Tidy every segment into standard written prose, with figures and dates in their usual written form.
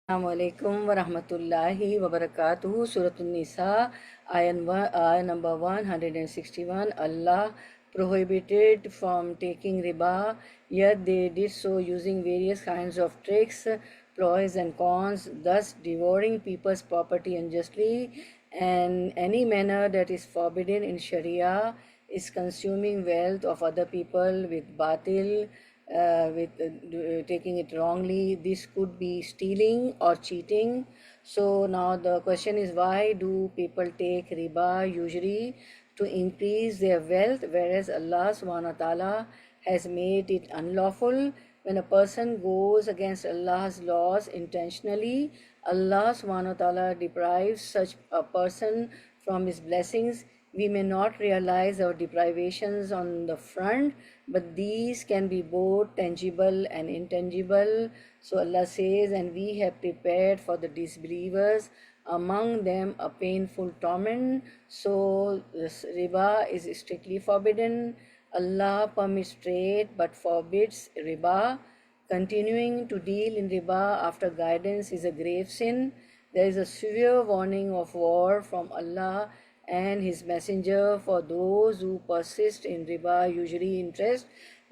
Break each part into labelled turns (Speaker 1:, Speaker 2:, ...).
Speaker 1: Assalamualaikum warahmatullahi wabarakatuh. Surah An-Nisa, ayah number 161. Allah prohibited from taking riba, yet they did so using various kinds of tricks, ploys, and cons, thus devouring people's property unjustly. And any manner that is forbidden in Sharia is consuming wealth of other people with batil, taking it wrongly. This could be stealing or cheating. So now the question is, why do people take riba usually? To increase their wealth, whereas Allah subhanahu wa ta'ala has made it unlawful. When a person goes against Allah's laws intentionally, Allah subhanahu wa ta'ala deprives such a person from his blessings. We may not realize our deprivations on the front, but these can be both tangible and intangible. So Allah says, and we have prepared for the disbelievers among them a painful torment. So this riba is strictly forbidden. Allah permits trade but forbids riba. Continuing to deal in riba after guidance is a grave sin. There is a severe warning of war from Allah and His Messenger for those who persist in riba, usury interest.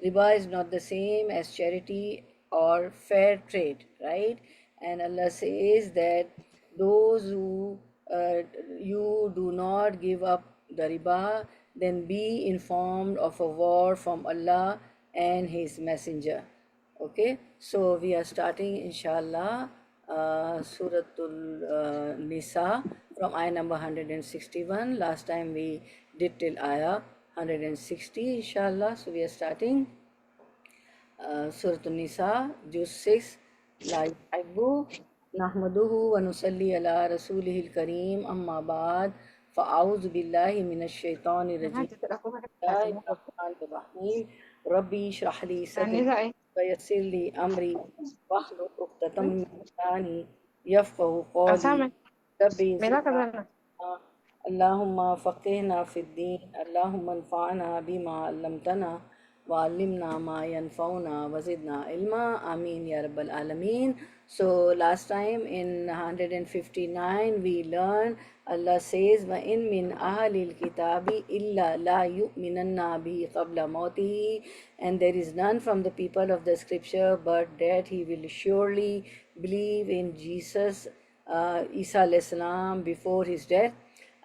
Speaker 1: Riba is not the same as charity or fair trade, right? And Allah says that those who you do not give up the riba, then be informed of a war from Allah and His Messenger. Okay, so we are starting inshallah Suratul Nisa from ayah number 161. Last time we did till ayah 160 inshallah. So we are starting Suratul Nisa, Juz 6, La Yuhibbu Nahmaduhu wa nusalli ala rasulihil kareem amma ba'd fa'auzu billahi minash shaitani rajim. Bismillahirrahmanirrahim. Rabbi shrah li sadri ويسر لي أمري واحلل عقدة من لساني يفقه قولي ربي زدنا علما اللهم فقهنا في الدين اللهم انفعنا بما علمتنا وعلمنا ما ينفعنا وزدنا علما آمين يا رب العالمين. So last time in 159 we learned Allah says وَإِن مِّنْ أَهْلِ الْكِتَابِ إِلَّا لَا يُؤْمِنَنَّ بِهِ قَبْلَ مَوْتِهِ, and there is none from the people of the scripture but that he will surely believe in Jesus, Isa alayhi salam, before his death.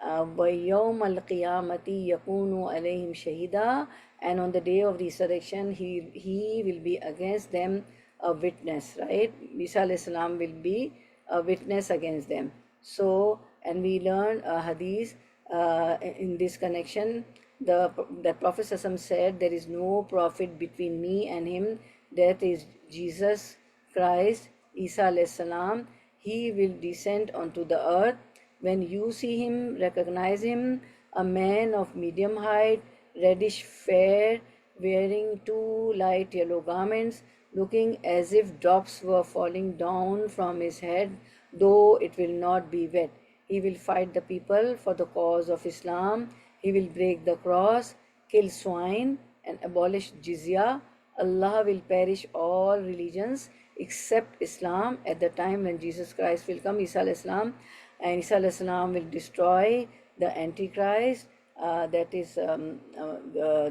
Speaker 1: وَيَوْمَ الْقِيَامَةِ يَكُونُ عَلَيْهِمْ شَهِيدًا, and on the day of resurrection he will be against them a witness, right? Isa alayhi salam will be a witness against them. So, and we learn a hadith in this connection. The Prophet ﷺ said, there is no prophet between me and him, that is Jesus Christ, Isa alayhi salam. He will descend onto the earth. When you see him, recognize him, a man of medium height, reddish fair, wearing two light yellow garments, looking as if drops were falling down from his head, though it will not be wet. He will fight the people for the cause of Islam. He will break the cross, kill swine, and abolish jizya. Allah will perish all religions except Islam at the time when Jesus Christ will come, Isa alayhi salam, and Isa alayhi salam will destroy the Antichrist, that is the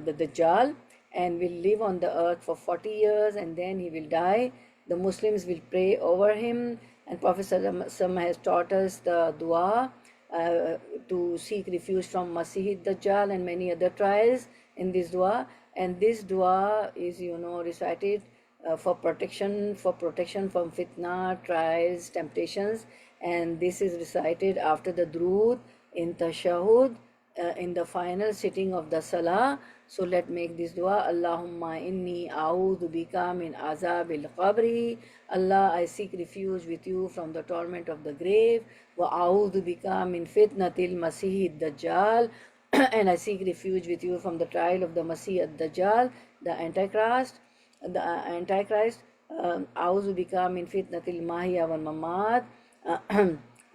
Speaker 1: Dajjal, and will live on the earth for 40 years and then he will die. The Muslims will pray over him, and Prophet ﷺ has taught us the dua to seek refuge from Masih Dajjal and many other trials in this dua. And this dua is, recited for protection from fitna, trials, temptations, and this is recited after the Durood in Tashahud, in the final sitting of the Salah. So let's make this dua. Allahumma inni a'udhu bika min azabil qabri. Allah, I seek refuge with you from the torment of the grave. Wa a'udhu bika min fitnatil masih dajjal. And I seek refuge with you from the trial of the Masih ad-Dajjal, the Antichrist. A'udhu bika min fitnatil mahya wal mamat.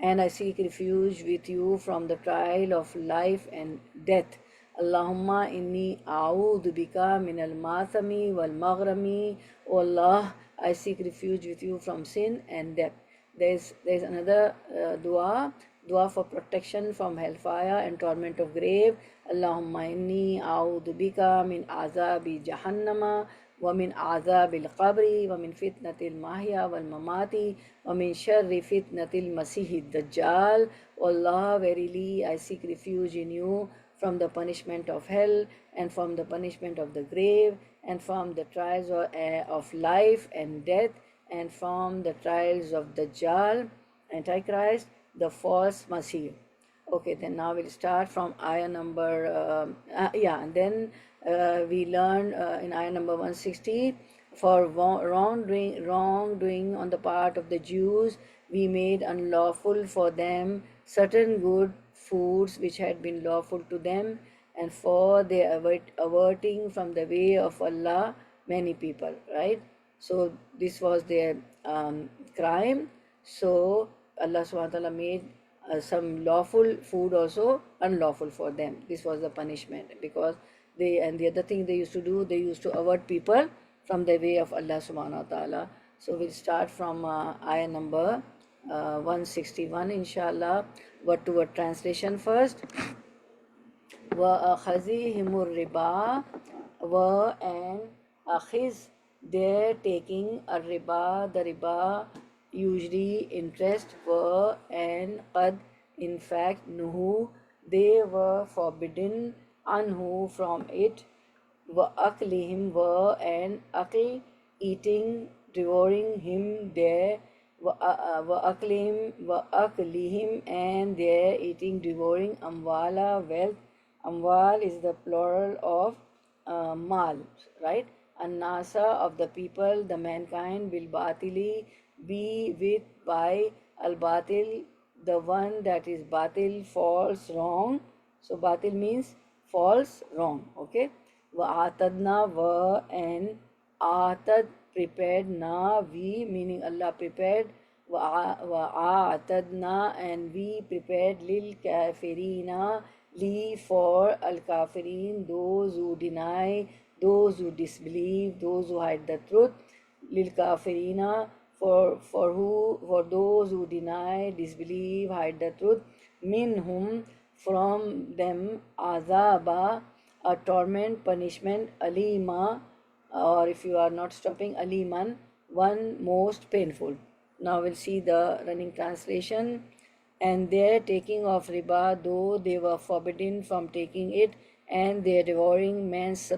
Speaker 1: And I seek refuge with you from the trial of life and death. Allahumma inni a'udhu bika min al-mathami wal maghrami. O Allah, I seek refuge with you from sin and death. there's another dua for protection from hellfire and torment of grave. Allahumma inni a'udhu bika min azabi jahannama wa min azabil qabri wa min fitnatil mahya wal mamati wa min sharri fitnatil masihid dajjal. Allah, verily I seek refuge in you from the punishment of hell and from the punishment of the grave and from the trials of life and death and from the trials of Dajjal, Antichrist, the false Masih. Okay, then now we'll start from ayah number, and then we learn in ayah number 160, for wrongdoing on the part of the Jews, we made unlawful for them certain good foods which had been lawful to them, and for their averting from the way of Allah many people, right? So this was their crime. So Allah subhanahu wa ta'ala made some lawful food also unlawful for them. This was the punishment, because and the other thing they used to do, they used to avert people from the way of Allah subhanahu wa ta'ala. So we'll start from ayah number 161 inshallah. Word to word translation first. وَأَخَذِهِمُ الرِّبَا, and akhiz, their taking a riba, the riba, usually interest, and qad, in fact, nuhu, they were forbidden, anhu, from it, aklihim, and akl, eating, devouring him, their, aklihim, and their eating, devouring, amwala, wealth. Amwal is the plural of mal, right? An-nasa, of the people, the mankind, bil batili, be with, by, al batil, the one that is batil, false, wrong. So batil means false, wrong. Okay. Wa atadna, and atad, prepared, na, we, meaning Allah prepared, wa atadna, and we prepared, lil kafirina, for al-kafirin, those who deny, those who disbelieve, those who hide the truth, lil kafirina, for those who deny, disbelieve, hide the truth, minhum, from them, azaba, a torment, punishment, alima, or if you are not stopping, aliman, one most painful. Now we'll see the running translation. And their taking of riba, though they were forbidden from taking it, and their devouring man's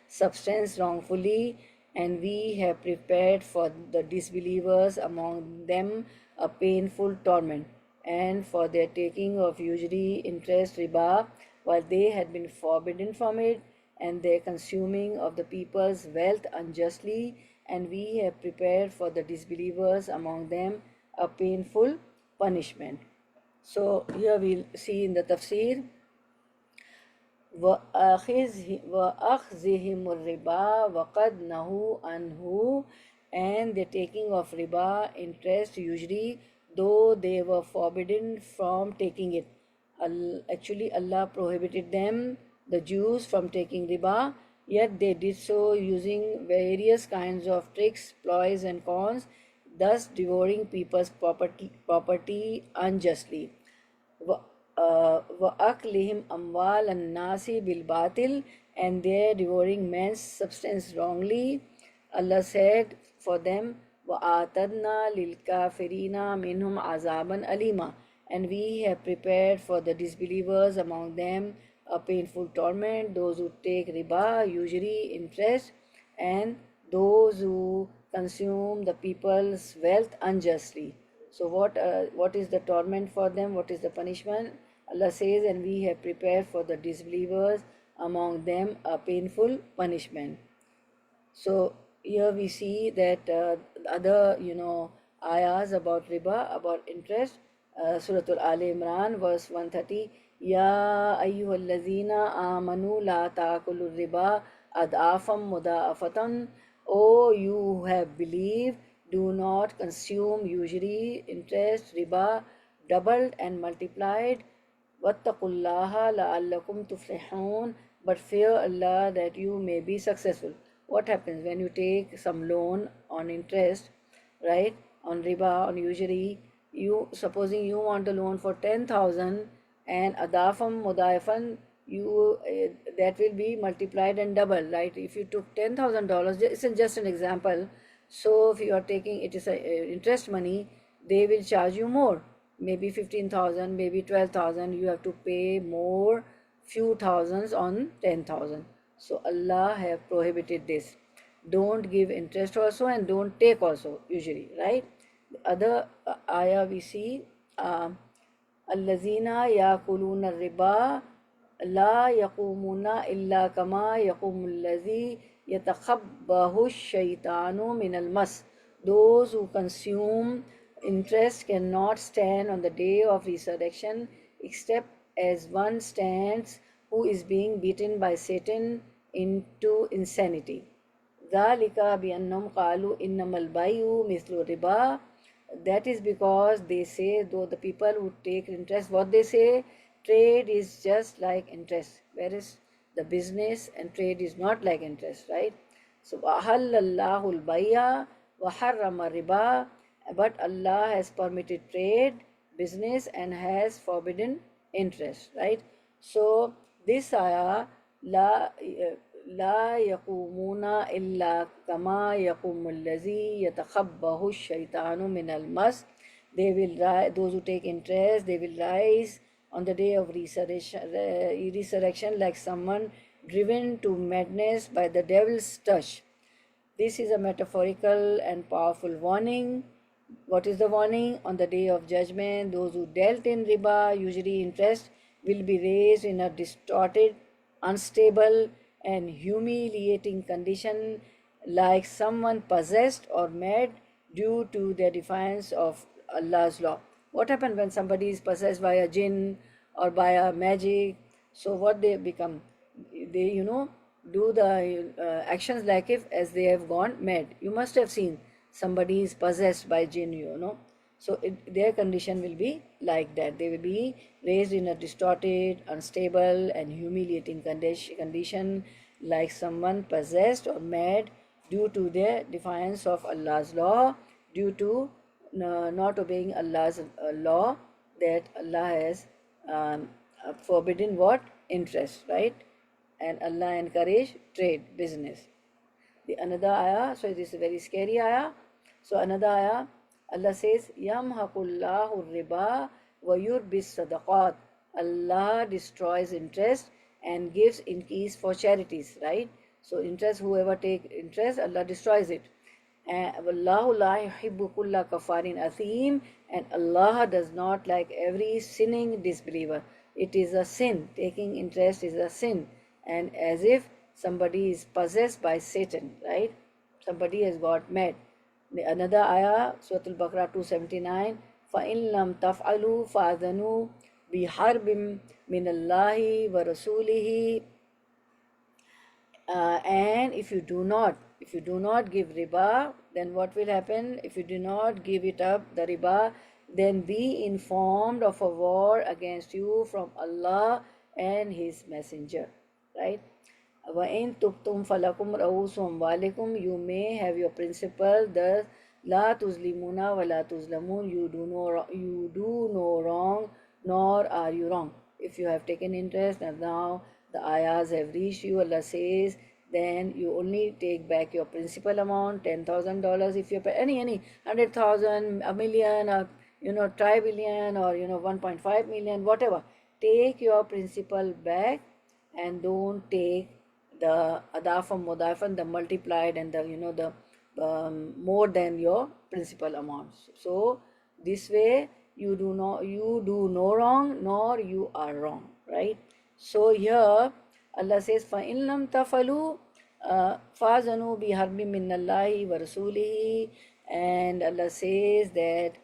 Speaker 1: substance wrongfully, and we have prepared for the disbelievers among them a painful torment, and for their taking of usury, interest, riba, while they had been forbidden from it, and their consuming of the people's wealth unjustly, and we have prepared for the disbelievers among them a painful punishment. So here we'll see in the tafsir, وَأَخْذِهِمُ الرِّبَا وَقَدْ نَهُوا عَنْهُ, and the taking of riba, interest, usury, though they were forbidden from taking it. Actually, Allah prohibited them, the Jews, from taking riba, yet they did so using various kinds of tricks, ploys, and cons, thus devouring people's property unjustly. وَأَكْلِهِمْ أَمْوَالَ النَّاسِ بِالْبَاطِلِ, and their devouring man's substance wrongly. Allah said for them, وَآتَدْنَا لِلْكَافِرِينَ مِنْهُمْ عَذَابًا أَلِيمًا, and we have prepared for the disbelievers among them a painful torment, those who take riba, usury, interest, and those who consume the people's wealth unjustly. So what is the torment for them? What is the punishment? Allah says, and we have prepared for the disbelievers among them a painful punishment. So here we see that other ayahs about riba, about interest. Surah Al Imran, verse 130. Ya ayyuhallazina amanu la ta'kulur riba ad'afam muda'afatan. O you who have believed, do not consume usury, interest, riba, doubled and multiplied. Wattaqullaha la'allakum tuflihun, but fear Allah that you may be successful. What happens when you take some loan on interest, right? on riba, on usury. Supposing you want a loan for 10,000 and adafam mudaifan, that will be multiplied and double, right? If you took $10,000, it's just an example. So if you are taking it is a interest money, they will charge you more, maybe 15,000, maybe 12,000. You have to pay more, few thousands on 10,000. So Allah have prohibited this. Don't give interest also and don't take also usually, right? The other ayah we see, allazina yakuluna riba la yaqumuna illa kama yaqumul ladhi yatakhabbahu shaitanu min al-mas. Those who consume interest cannot stand on the day of resurrection except as one stands who is being beaten by Satan into insanity. ذَلِكَ بِأَنَّهُمْ قَالُوا إِنَّمَا الْبَيْعُ مِثْلُ الرِّبَا. That is because they say, though the people who take interest, what they say, trade is just like interest, whereas the business and trade is not like interest, right? So وَأَحَلَّ اللَّهُ الْبَيْعَ وَحَرَّمَ الرِّبَا. But Allah has permitted trade, business, and has forbidden interest, right? So this ayah, لا يقومون إلا كما يقوم الذي يتخبه الشيطان من المس. They will rise, those who take interest, they will rise on the day of resurrection like someone driven to madness by the devil's touch. This is a metaphorical and powerful warning. What is the warning? On the day of judgment, those who dealt in riba, usually interest, will be raised in a distorted, unstable, and humiliating condition like someone possessed or mad due to their defiance of Allah's law. What happens when somebody is possessed by a jinn or by a magic? So what they become? They, do the actions like if as they have gone mad. You must have seen somebody is possessed by jinn, So their condition will be like that. They will be raised in a distorted, unstable, and humiliating condition like someone possessed or mad due to their defiance of Allah's law, due to not obeying Allah's law, that Allah has forbidden what? Interest, right? And Allah encourage trade, business. The another ayah, so this is a very scary ayah. So another ayah, Allah says, Yamhaqullahu riba wa yurbis sadaqat. Allah destroys interest and gives increase for charities, right? So interest, whoever take interest, Allah destroys it. Wallahu la yuhibbu kulla kafarin athim, and Allah does not like every sinning disbeliever. It is a sin. Taking interest is a sin. And as if somebody is possessed by Satan, right? Somebody has got mad. The another ayah, Surah Al-Baqarah 279, فَإِن لَمْ تَفْعَلُوا فَأَذَنُوا بِحَرْبٍ مِّنَ اللَّهِ وَرَسُولِهِ. And if you do not give riba, then what will happen? If you do not give it up, the riba, then be informed of a war against you from Allah and His Messenger, right? وَإِن تُبْتُمْ فَلَكُمْ رَؤُوسُ أَمْوَالِكُمْ. You may have your principal, thus لَا تُظْلِمُونَ وَلَا تُظْلَمُونَ. You do no wrong, nor are you wrong. If you have taken interest and now the ayahs have reached you, Allah says, then you only take back your principal amount, $10,000. If you pay any 100,000, a million, or tri-billion, or 1.5 million, whatever, take your principal back and don't take the adafam mudafan, the multiplied and the more than your principal amount. So this way you do no wrong, nor you are wrong, right? So here Allah says, فَإِن لَمْ تَفَلُوا فَازَنُوا بِحَرْبٍ مِّنَ اللَّهِ وَرَسُولِهِ. And Allah says that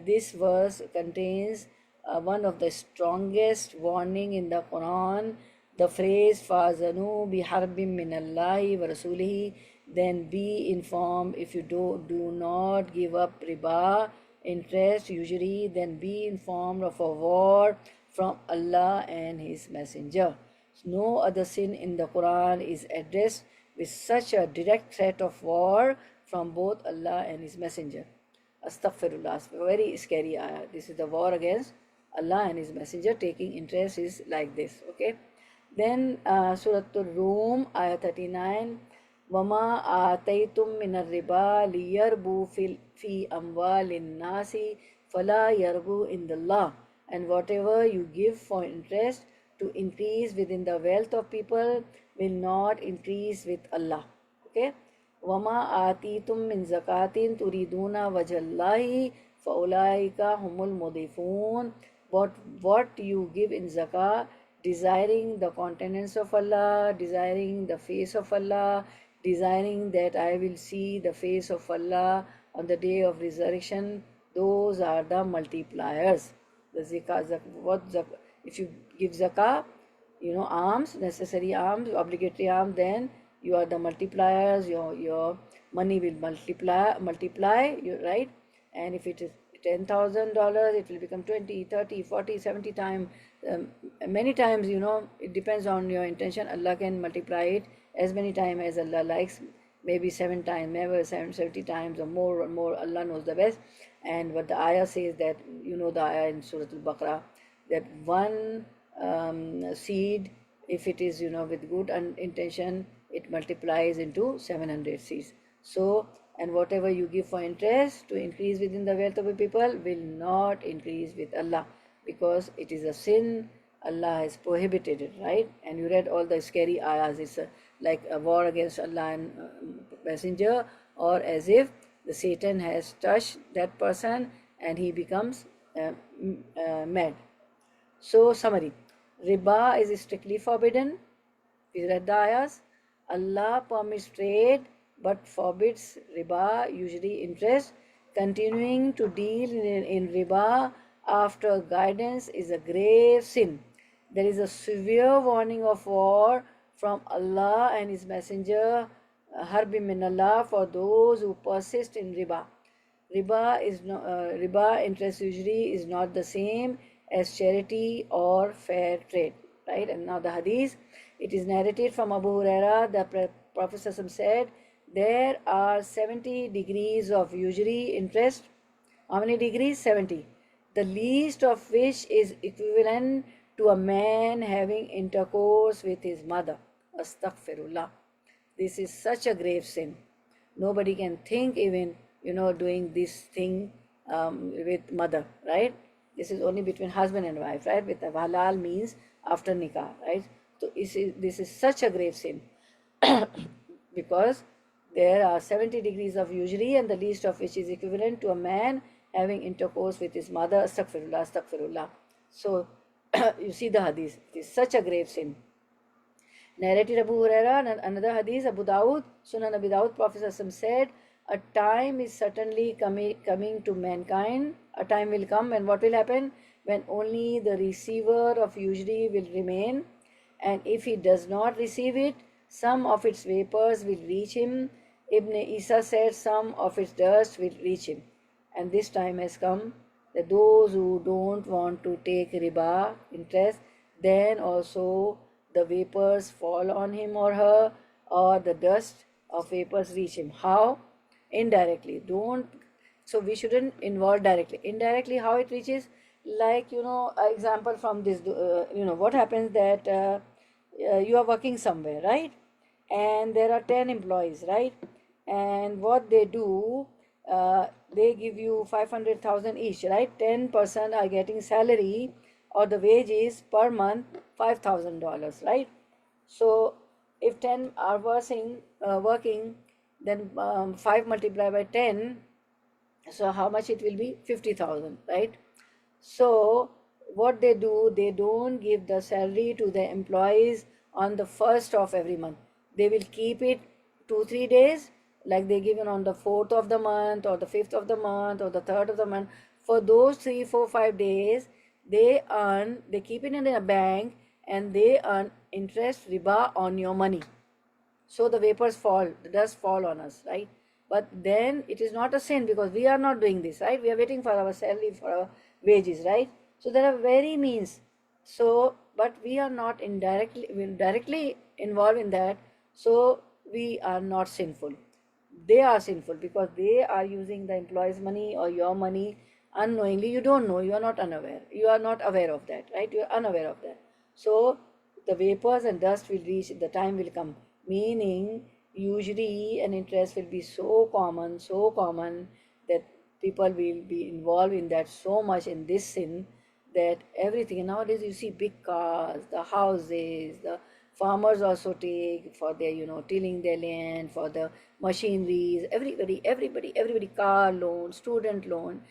Speaker 1: this verse contains one of the strongest warning in the Quran. The phrase فَازَنُوا بِحَرْبٍ مِّنَ اللَّهِ وَرَسُولِهِ. Then be informed, if you do not give up riba, interest, usury, then be informed of a war from Allah and His Messenger. No other sin in the Quran is addressed with such a direct threat of war from both Allah and His Messenger. Astaghfirullah. Very scary ayah. This is the war against Allah and His Messenger. Taking interest is like this. Okay. Then Surah Ar-Rum, ayah 39. وَمَا آتَيْتُم مِّنَ الرِّبَا لِيَرْبُوا فِي أَمْوَالِ النَّاسِ فَلَا يَرْبُوا عِندَ اللَّهِ. And whatever you give for interest to increase within the wealth of people will not increase with Allah. Okay. وَمَا آتِيتُم مِّن زَكَاةٍ تُرِيدُونَ وَجْهَ اللَّهِ فَأُولَٰئِكَ هُمُ الْمُضِيفُونَ. What you give in zakah, desiring the countenance of Allah, desiring the face of Allah, desiring that I will see the face of Allah on the day of resurrection, those are the multipliers. The zakah, if you give zakah, alms, necessary alms, obligatory alms, then you are the multipliers. Your money will multiply. You right, and if it is $10,000, it will become 20, 30, 40, 70 times. Many times, it depends on your intention. Allah can multiply it as many times as Allah likes. Maybe 7 times, maybe 70 times or more and more. Allah knows the best. And what the ayah says, that the ayah in Surah Al-Baqarah, that one seed, if it is with good intention, it multiplies into 700 seeds. So, and whatever you give for interest to increase within the wealth of the people will not increase with Allah, because it is a sin. Allah has prohibited it, right? And you read all the scary ayahs. It's like a war against Allah and Messenger, or as if the Satan has touched that person and he becomes mad. So, summary. Riba is strictly forbidden. We read the ayahs. Allah permits trade but forbids riba, usually interest. Continuing to deal in riba after guidance is a grave sin. There is a severe warning of war from Allah and His Messenger, Harbi min Allah, for those who persist in riba. Riba interest usually is not the same as charity or fair trade, right? And now the hadith, it is narrated from Abu Huraira. The Prophet said, there are 70 degrees of usury interest. How many degrees? 70. The least of which is equivalent to a man having intercourse with his mother. Astaghfirullah. This is such a grave sin. Nobody can think even, doing this thing with mother, right? This is only between husband and wife, right? With a halal means after nikah, right? So this is such a grave sin because there are 70 degrees of usury, and the least of which is equivalent to a man having intercourse with his mother. Astaghfirullah, astaghfirullah. So you see the hadith. It is such a grave sin. Narrated Abu Huraira, and another hadith, Abu Dawud, Sunan Abu Dawud, Prophet said, a time is certainly coming to mankind. A time will come, and what will happen? When only the receiver of usury will remain, and if he does not receive it, some of its vapors will reach him. Ibn Isa said, some of its dust will reach him. And this time has come, that those who don't want to take riba, interest, then also the vapors fall on him or her, or the dust of vapors reach him. How? Indirectly. So we shouldn't involve directly. Indirectly, how it reaches? Like, example from this, what happens that you are working somewhere, right? And there are 10 employees, right? And what they do, they give you 500,000 each, right? 10% are getting salary, or the wage is per month $5,000, right? So if 10 are working, then 5 multiplied by 10, so how much it will be? 50,000, right? So what they do, they don't give the salary to the employees on the first of every month. They will keep it 2-3 days, like they given on the 4th of the month, or the 5th of the month, or the 3rd of the month. For those 3, 4, 5 days, they keep it in a bank, and they earn interest, riba, on your money. So the vapors fall, the dust fall on us, right? But then it is not a sin, because we are not doing this, right? We are waiting for our salary, for our wages, right? So there are very means. So, but we are not directly involved in that, so we are not sinful. they are sinful because they are using the employee's money or your money unknowingly. You don't know, you are not unaware, you are not aware of that, right? You are unaware of that. So the vapors and dust will reach, the time will come, meaning usury and interest will be so common that people will be involved in that so much, in this sin, that everything nowadays, you see big cars, the houses, the farmers also take for their, tilling their land, for the machineries, everybody, car loan, student loan,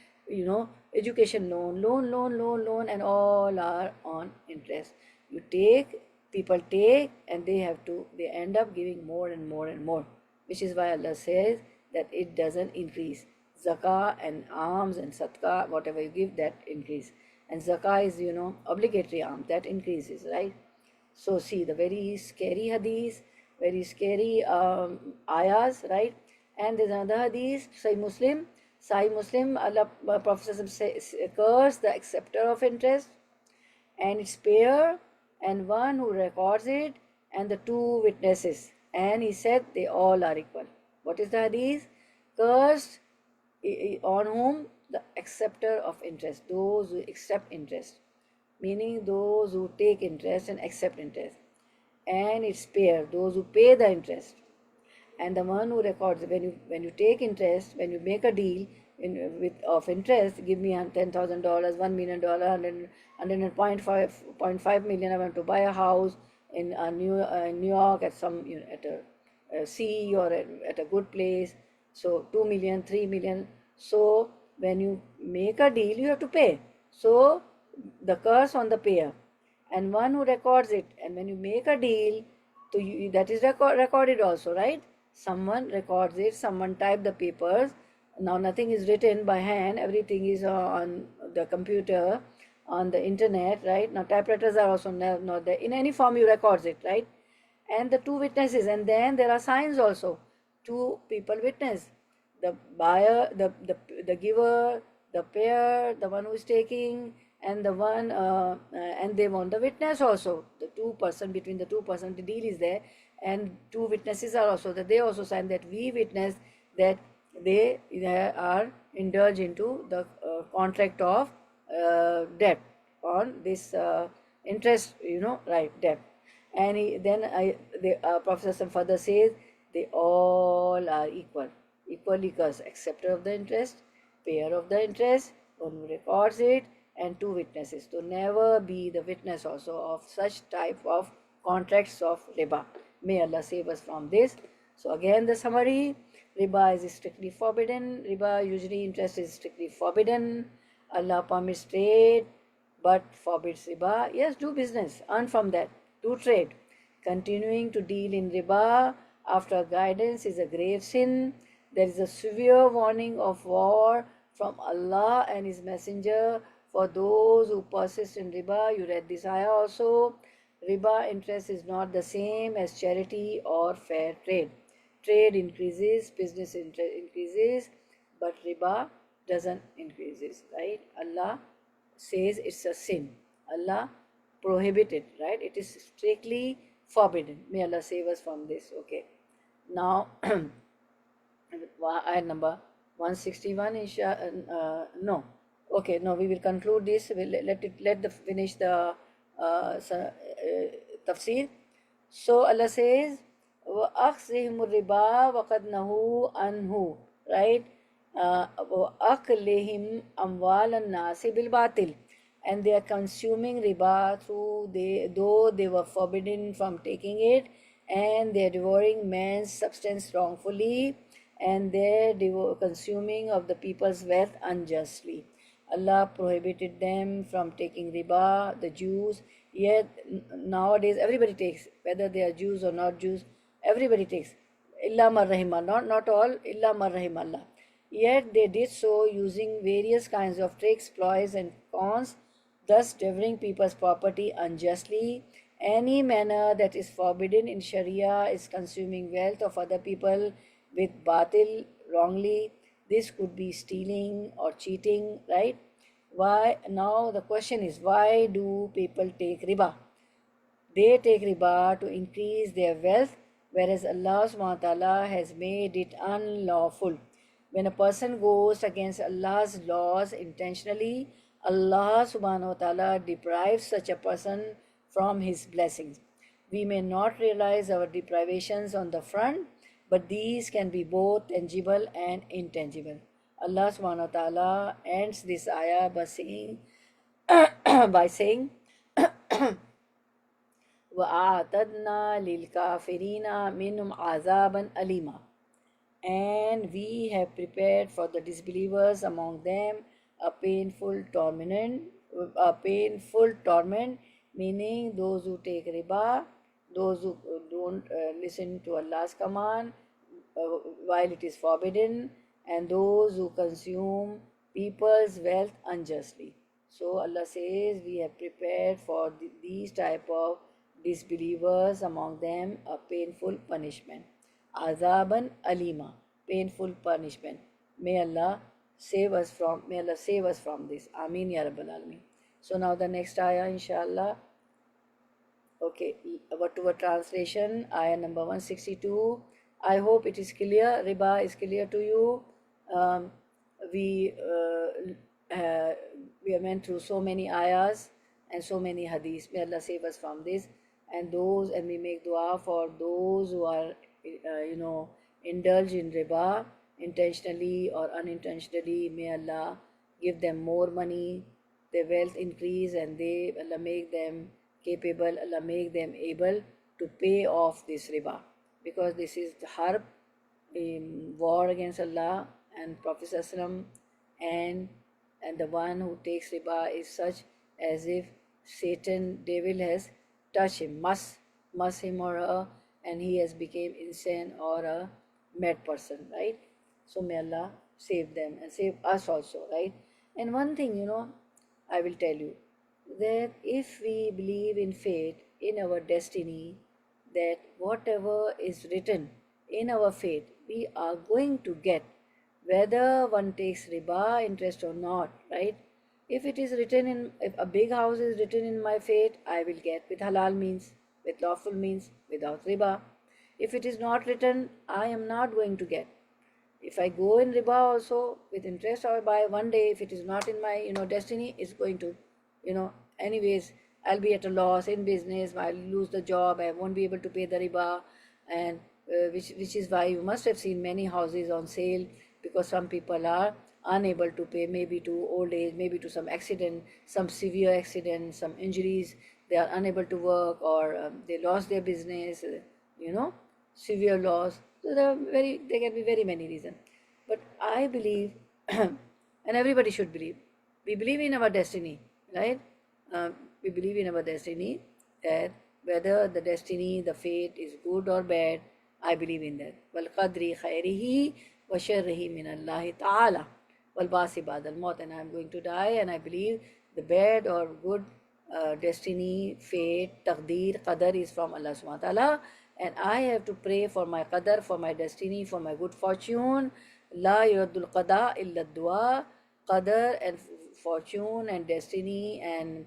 Speaker 1: education loan, and all are on interest. You take, people take, and they end up giving more and more and more, which is why Allah says that it doesn't increase. Zakah and alms and sadaqah, whatever you give, that increase. And zakah is, obligatory alms, that increases, right? So see the very scary hadith, very scary ayahs, right? And there's another hadith, Sahih Muslim, Allah, Prophet says, curse the acceptor of interest and its payer and one who records it and the two witnesses. And he said they all are equal. What is the hadith? Cursed on whom? The acceptor of interest, those who accept interest, meaning those who take interest and accept interest, and its payer, those who pay the interest, and the one who records. When you take interest, when you make a deal of interest, give me $10,000, $1 million, 100.5 million. I want to buy a house in New York at some, at a sea or at a good place. So 2 million, 3 million. So when you make a deal, you have to pay. So the curse on the payer and one who records it. And when you make a deal, so that is recorded also, right? Someone records it, someone typed the papers. Now nothing is written by hand, everything is on the computer, on the internet, right? Now typewriters are also not there. In any form you records it, right? And the two witnesses, and then there are signs also. Two people witness, the buyer, the giver, the payer, the one who is taking, and the one, and they want the witness also. The two person, between the two person, the deal is there, and two witnesses are also that they also sign that we witness that they are indulged into the contract of debt on this interest, right, debt. And the Prophet further says they all are equally cursed, acceptor of the interest, payer of the interest, one who records it, and two witnesses. To never be the witness also of such type of contracts of riba. May Allah save us from this. So again the summary, riba is strictly forbidden. Riba, usually interest, is strictly forbidden. Allah permits trade but forbids riba. Yes, do business, earn from that, do trade. Continuing to deal in riba after guidance is a grave sin. There is a severe warning of war from Allah and His Messenger for those who persist in riba. You read this ayah also. Riba interest is not the same as charity or fair trade. Trade increases, business increases, but riba doesn't increases, right? Allah says it's a sin. Allah prohibited, right? It is strictly forbidden. May Allah save us from this. Okay. Now, ayat number 161. No. Okay. No, we will conclude this. We'll finish the tafsir. So Allah says, وَأَخْذِهِمُ الرِّبَا وَقَدْ نَهُوا عَنْهُ, right? وَأَكْلِهِمْ أَمْوَالَ النَّاسِ بِالْبَاطِلِ, and they are consuming riba though they were forbidden from taking it, and they are devouring man's substance wrongfully, and they are consuming of the people's wealth unjustly. Allah prohibited them from taking riba, the Jews, yet nowadays everybody takes, whether they are Jews or not Jews, everybody takes. Illa man rahimah, not all, illa man rahimah. Yet they did so using various kinds of tricks, ploys, and cons, thus devouring people's property unjustly. Any manner that is forbidden in Sharia is consuming wealth of other people with batil, wrongly. This could be stealing or cheating, right? Why? Now the question is, why do people take riba? They take riba to increase their wealth, whereas Allah subhanahu wa ta'ala has made it unlawful. When a person goes against Allah's laws intentionally, Allah subhanahu wa ta'ala deprives such a person from his blessings. We may not realize our deprivations on the front, but these can be both tangible and intangible. Allah subhanahu wa ta'ala ends this ayah by saying, by saying وَأَعْتَدْنَا لِلْكَافِرِينَ مِنْهُمْ عَذَابًا أَلِيمًا, and we have prepared for the disbelievers among them a painful torment, meaning those who take riba, those who don't listen to Allah's command while it is forbidden, and those who consume people's wealth unjustly. So Allah says we have prepared for these type of disbelievers among them a painful punishment. Azaban alima, painful punishment. May Allah save us from this. Ameen ya Rabbal Alameen. So now the next ayah, inshallah. Okay, what to a translation, ayah number 162. I hope it is clear. Riba is clear to you. We went through so many ayahs and so many hadiths. May Allah save us from this. And we make dua for those who are, indulge in riba intentionally or unintentionally. May Allah give them more money, their wealth increase, and Allah make them capable, Allah make them able to pay off this riba, because this is the harb, war against Allah and Prophet ﷺ, and the one who takes riba is such as if Satan, devil has touched him, must him or her, and he has become insane or a mad person, right? So may Allah save them and save us also, right? And one thing, I will tell you, that if we believe in fate, in our destiny, that whatever is written in our fate, we are going to get, whether one takes riba interest or not, right? If it is written if a big house is written in my fate, I will get with halal means, with lawful means, without riba. If it is not written, I am not going to get. If I go in riba also with interest or buy, one day if it is not in my destiny, it's going to, anyways, I'll be at a loss in business, I'll lose the job, I won't be able to pay the riba, and which is why you must have seen many houses on sale, because some people are unable to pay, maybe to old age, maybe to some accident, some severe accident, some injuries, they are unable to work, or they lost their business, severe loss. So there can be very many reasons. But I believe, and everybody should believe, we believe in our destiny, right? We believe in our destiny, that whether the destiny, the fate is good or bad, I believe in that. وَالْقَدْرِ خَيْرِهِ وَشَرِّهِ مِنَ اللَّهِ تَعَالَى وَالْبَاسِ بَعْدَ الْمَوْتِ, and I am going to die, and I believe the bad or good destiny, fate, taqdeer, qadar is from Allah subhanahu wa ta'ala, and I have to pray for my qadar, for my destiny, for my good fortune. La yuradul qada illa dua. Qadar and fortune and destiny and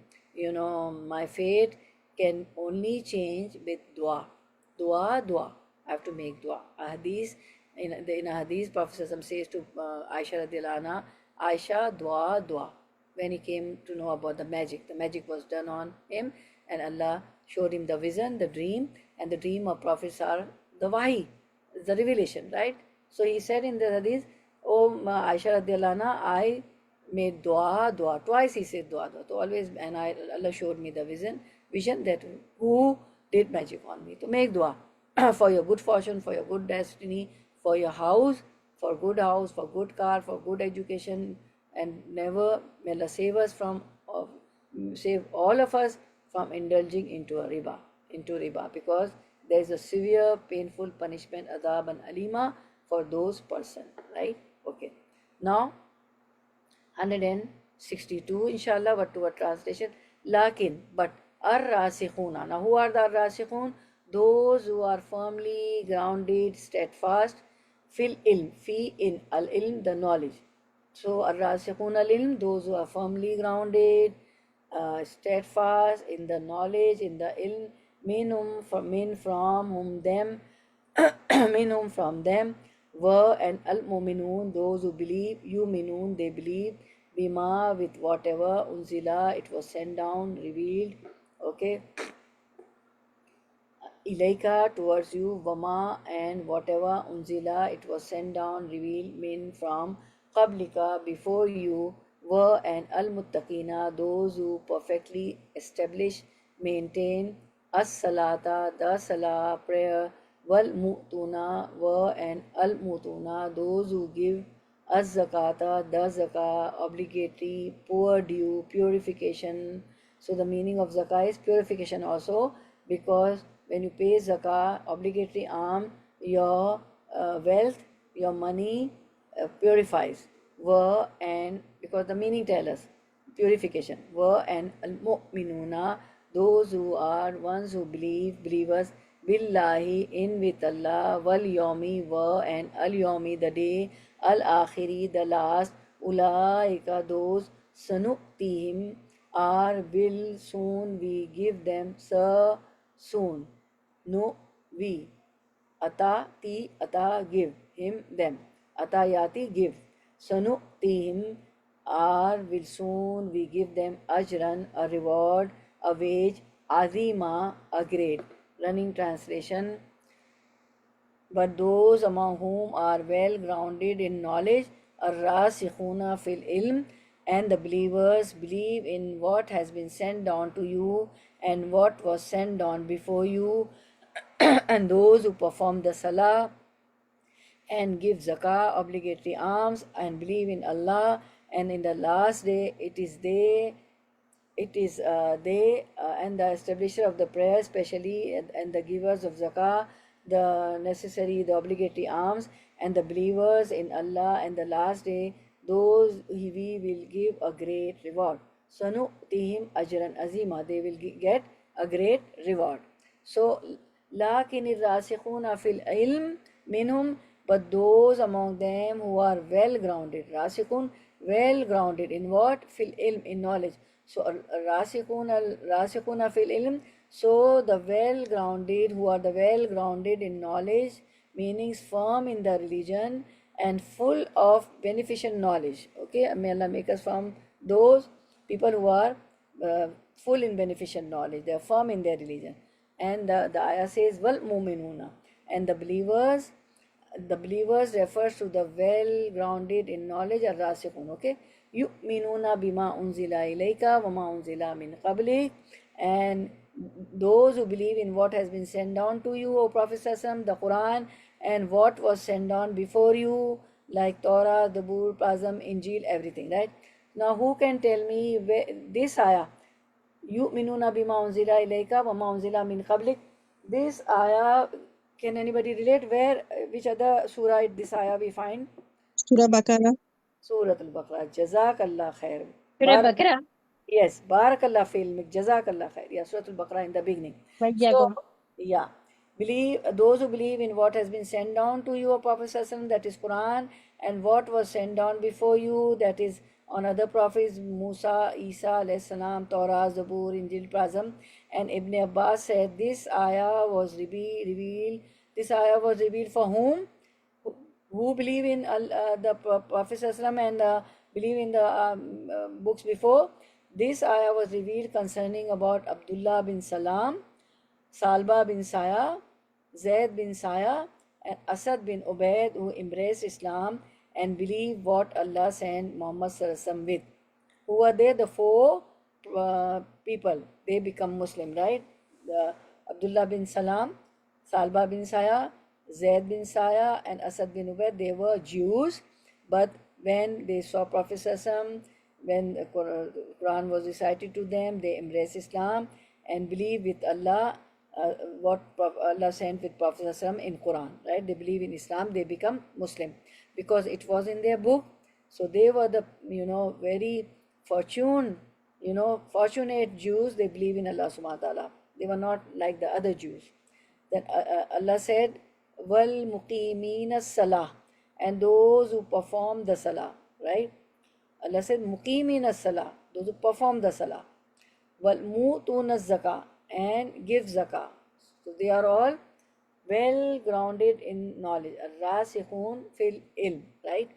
Speaker 1: my fate can only change with dua. Dua. I have to make dua. A hadith, in a hadith, Prophet says to Aisha radiallahu anha, Aisha, dua. When he came to know about the magic was done on him, and Allah showed him the vision, the dream, and the dream of prophets are the wahi, the revelation, right? So he said in the hadith, oh Aisha radiallahu anha, I made dua. Twice he said dua. So always, and Allah showed me the vision that who did magic on me. To make dua for your good fortune, for your good destiny, for your house, for good car, for good education, and never, may Allah save us from, save all of us from indulging into riba, because there is a severe, painful punishment, adab and alima, for those person, right? Okay. Now, 162, inshallah, what to a translation. Lakin, but ar-rasikhuna. Now, who are the ar-rasikhun? Those who are firmly grounded, steadfast, fil ilm, fi in al-ilm, the knowledge. So, ar-rasikhun al-ilm, those who are firmly grounded, steadfast in the knowledge, in the ilm, from whom them, minhum from them, were and al-mu'minun, those who believe, yu'minun, they believe, bima, with whatever, unzila, it was sent down, revealed, okay, ilaika, towards you, wama, and whatever, unzila, it was sent down, revealed, min, from, qablika, before you, were and al-muttaqina, those who perfectly establish, maintain, as-salata, the salah, prayer, wal mu'tuna, were and al-mutuna, those who give az-zakata, the zakah, obligatory, poor due, purification. So the meaning of zakah is purification also, because when you pay zakah, obligatory arm, your wealth, your money purifies. Were and, because the meaning tells us, purification. Were and al-mu'minuna, those who are ones who believe, believers, billahi, in with Allah, wal yomi, were and al yomi, the day, al akhiri, the last, ulaika, those, sanuktihim, are, will, soon, we give them, soon, no, we, ata, ti, ata, give, him, them, atayati, give, sanuktihim, are, will soon, we give them, ajran, a reward, a wage, azima, a grade. Running translation. But those among whom are well grounded in knowledge, ar-rasikhuna fil ilm, and the believers believe in what has been sent down to you and what was sent down before you, and those who perform the salah and give zakah, obligatory alms, and believe in Allah and in the last day, it is they and the establisher of the prayer, especially, and the givers of zakah, the necessary, the obligatory alms, and the believers in Allah and the last day, those we will give a great reward. Sanu'tihim ajran azima, they will get a great reward. So, lakinir rasikhuna fil ilm minhum, but those among them who are well grounded, rasikhun, well grounded in what? Fil ilm, in knowledge. So rasikuna fil ilm, so the well grounded, who are the well grounded in knowledge, meanings firm in the religion and full of beneficent knowledge. Okay, may Allah make us from those people who are full in beneficent knowledge, they are firm in their religion. And the ayah says, wal mu'minuna, and the believers refers to the well grounded in knowledge, ar rasikun. Okay, yu'minuna bima unzila ilayka wa ma unzila min qabli, and those who believe in what has been sent down to you, O Prophet Sallallahu, the Quran, and what was sent down before you, like Torah, the Zabur, Azam, Injil, everything, right? Now who can tell me where, this ayah, yu'minuna bima unzila ilayka wa ma unzila min qablik, this ayah, can anybody relate where, which other surah this ayah we find?
Speaker 2: Surah Baqarah.
Speaker 1: Surah Al-Baqarah. Jazakallah khair.
Speaker 3: Surah Baqarah.
Speaker 1: Yes, Barakallah fi ilmik. Jazakallah khair. Yeah, Surah Al-Baqarah in the beginning. So, yeah. Believe, those who believe in what has been sent down to you, O Prophet Sallallahu, that is Quran, and what was sent down before you, that is on other prophets, Musa, Isa, alayhi salam, Torah, Zabur, Injil, Azam. And Ibn Abbas said this ayah was revealed. This ayah was revealed for whom? Who believe in the Prophet and believe in the books before. This ayah was revealed concerning about Abdullah bin Salam, Salba bin Saya, Zaid bin Saya, and Asad bin Ubaid, who embraced Islam and believed what Allah sent Muhammad with. Who are they? The four people. They become Muslim, right? The Abdullah bin Salam, Salba bin Saya, Zaid bin Saya, and Asad bin Ubaid, they were Jews, but when they saw Prophet Sallallahu, when the Quran was recited to them, they embraced Islam and believe with Allah, what Allah sent with Prophet Sallallahu in Quran, right? They believe in Islam, they become Muslim because it was in their book. So they were the, very fortunate Jews. They believe in Allah subhanahu wa ta'ala. They were not like the other Jews. Then Allah said, wal muqimina salah, and those who perform the salah, right? Allah said muqimina salah, those who perform the salah. Wal mu'tuna zakah, and give zakah. So they are all well grounded in knowledge. Ar-rasikhun fil ilm, right?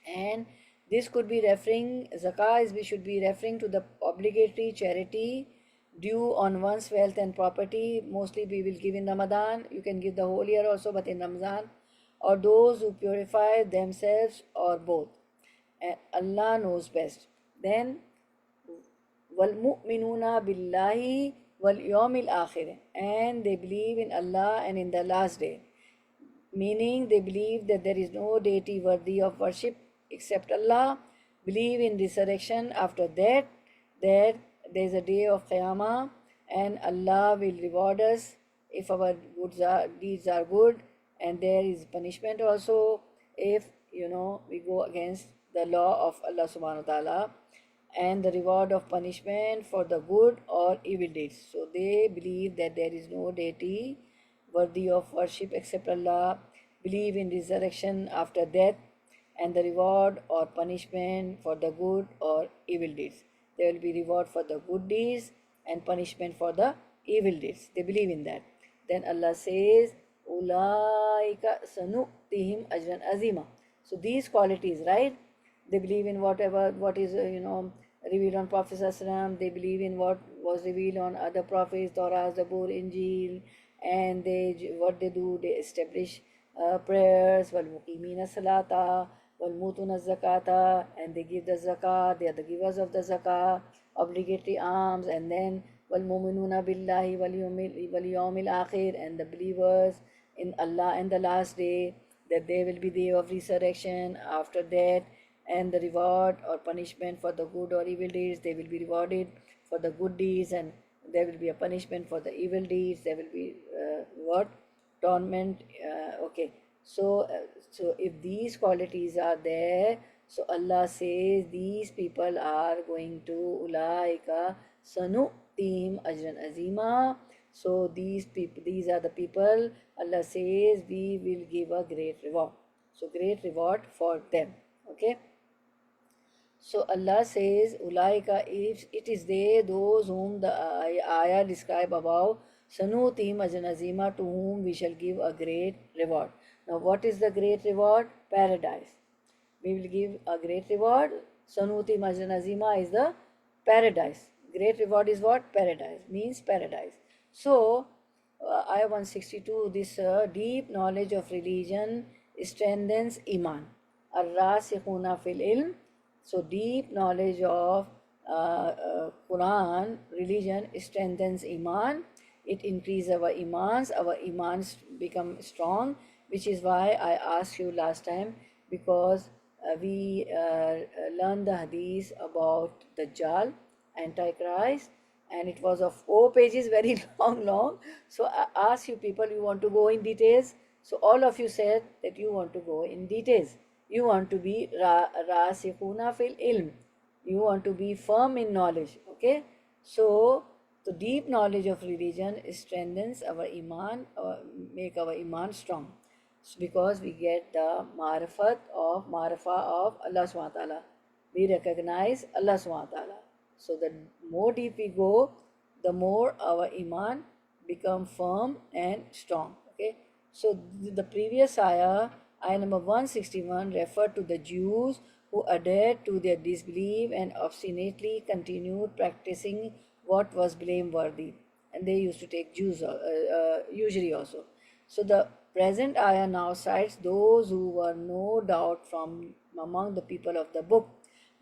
Speaker 1: And this could be referring, zakah is, we should be referring to the obligatory charity due on one's wealth and property. Mostly we will give in Ramadan. You can give the whole year also, but in Ramadan. Or those who purify themselves, or both. And Allah knows best. Then وَالْمُؤْمِنُونَ بِاللَّهِ وَالْيَوْمِ الْآخِرِ, and they believe in Allah and in the last day, meaning they believe that there is no deity worthy of worship except Allah, believe in resurrection after that, that there is a day of Qiyamah and Allah will reward us if our deeds are good, and there is punishment also if we go against the law of Allah subhanahu wa ta'ala, and the reward of punishment for the good or evil deeds. So they believe that there is no deity worthy of worship except Allah, believe in resurrection after death, and the reward or punishment for the good or evil deeds. There will be reward for the good deeds and punishment for the evil deeds. They believe in that. Then Allah says, Ulaika sanu'tihim ajran azima. So these qualities, right? They believe in what is revealed on Prophet ﷺ. They believe in what was revealed on other prophets, Torah, Zabur, Injil, and what they do, they establish prayers, وَالْمُقِيمِينَ salata, وَالْمُوتُونَ zakata, and they give the zakah, they are the givers of the zakah, obligatory alms, and then وَالْمُؤْمِنُونَ بِاللَّهِ وَالْيَوْمِ الْآخِرِ, and the believers in Allah and the last day, that there will be day of resurrection after that, and the reward or punishment for the good or evil deeds. They will be rewarded for the good deeds, and there will be a punishment for the evil deeds. There will be what? Torment. Okay. So if these qualities are there, so Allah says these people are going to ulaika sanu'tihim ajran azima. So these are the people Allah says we will give a great reward. So great reward for them. Okay. So Allah says, Ulaika, if it is they, those whom the ayah describe above, Sanutim Ajnazima, to whom we shall give a great reward. Now what is the great reward? Paradise. We will give a great reward. Sanutim Ajnazima is the paradise. Great reward is what? Paradise. Means paradise. So, ayah 162, this deep knowledge of religion strengthens Iman. Ar-rasikhuna fil ilm. So deep knowledge of Quran, religion, strengthens Iman. It increases our imans become strong, which is why I asked you last time, because we learned the hadith about Dajjal, Antichrist, and it was of 4 pages, very long. So I asked you people, you want to go in details? So all of you said that you want to go in details. You want to be rasikhuna fil ilm. You want to be firm in knowledge. Okay. So the deep knowledge of religion strengthens our iman, make our iman strong. So because we get the ma'rifah of Allah subhanahu wa ta'ala. We recognize Allah subhanahu wa ta'ala. So the more deep we go, the more our iman become firm and strong. Okay. So the previous ayah number 161 referred to the Jews who adhered to their disbelief and obstinately continued practicing what was blameworthy, and they used to take usury also. So the present ayah now cites those who were no doubt from among the people of the book.